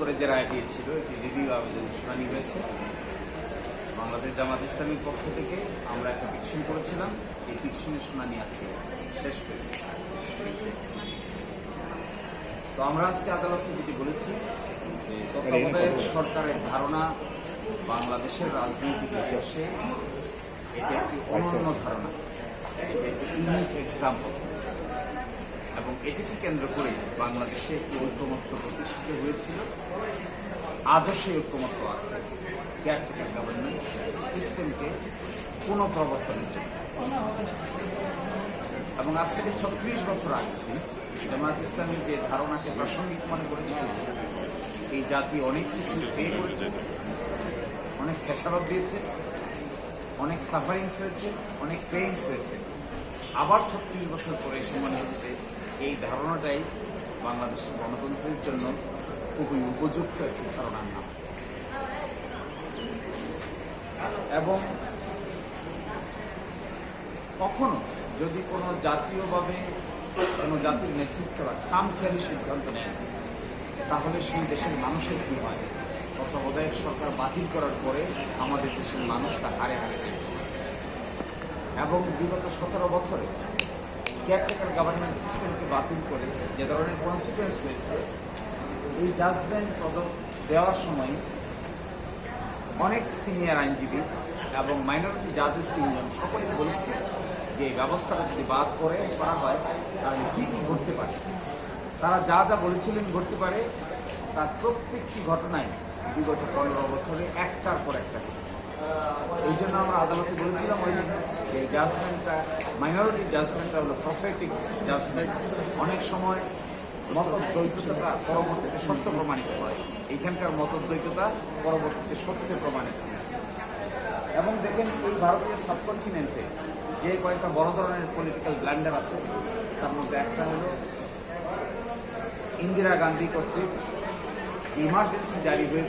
করে যে রায় দিয়েছিল এটি রিভিউ আবেদন শুনানি হয়েছে। বাংলাদেশ জামাত ইসলামীর পক্ষ থেকে আমরা একটা পিটিশন করেছিলাম, এই পিটিশনের শুনানি আজকে শেষ হয়েছে। তো আমরা আজকে আদালতকে যেটি বলেছি যে তত্ত্বাবধায়ক সরকারের ধারণা বাংলাদেশের রাজনৈতিক ইতিহাসে এটি একটি অনন্য ধারণা, এটি একটি ইউনিক এক্সাম্পল, এবং এটিকে কেন্দ্র করে বাংলাদেশে একটি ঐক্যমত্য প্রতিষ্ঠিত হয়েছিল। আজও সেই ঐক্যমত্য আছে কেয়ারটেকার গভর্নমেন্ট সিস্টেমকে পুনঃপ্রবর্তনের জন্য। এবং আজ থেকে 36 বছর আগে জামায়াত ইসলামী যে ধারণাকে প্রাসঙ্গিক মনে করেছিল, এই জাতি অনেক কিছু পে করেছে, অনেক খেসারত দিয়েছে, অনেক সাফারিংস হয়েছে, অনেক পেইন্স হয়েছে। আবার 36 বছর পরে এসে মনে হচ্ছে এই ধারণাটাই বাংলাদেশের গণতন্ত্রের জন্য খুবই উপযুক্ত একটি ধারণার নাম। এবং কখনো যদি কোনো জাতীয়ভাবে কোনো জাতির নেতৃত্বরা খামখেয়ালি সিদ্ধান্ত নেন, তাহলে সেই দেশের মানুষের কী হয়? তত্ত্বাবধায়ক সরকার বাতিল করার পরে আমাদের দেশের মানুষ তা হারে হারছে। এবং বিগত 17 বছরে কেয়ারটেকার গভর্নমেন্ট সিস্টেমকে বাতিল করে যে ধরনের কনসিকুয়েন্স হয়েছে, এই জাজমেন্ট দেওয়ার সময় অনেক সিনিয়র আইনজীবী এবং মাইনরিটি জাজেস 3 জন সকলেই বলেছিলেন যে এই ব্যবস্থাটা যদি বাদ করা হয় তাহলে কী কী ঘটতে পারে। তারা যা যা বলেছিলেন ঘটতে পারে, তার প্রত্যেকটি ঘটনায় বিগত 15 বছরে একটার পর একটা ঘটেছে। এই জন্য আমরা আদালতে বলেছিলাম ওই যে জাজমেন্টটা, মাইনরিটি জাজমেন্টটা হলো প্রফেটিক জাজমেন্ট। অনেক সময় মতদ্বৈততা পরবর্তীতে সত্য প্রমাণিত হয়, এইখানকার মতদ্বৈততা পরবর্তীতে সত্যে প্রমাণিত হয়েছে। এবং দেখেন এই ভারতীয় সাবকন্টিনেন্টে যে কয়েকটা বড় ধরনের পলিটিক্যাল ব্ল্যান্ডার আছে, তার মধ্যে একটা হলো ইন্দিরা গান্ধী কর্তৃক ইমার্জেন্সি জারি হয়েছে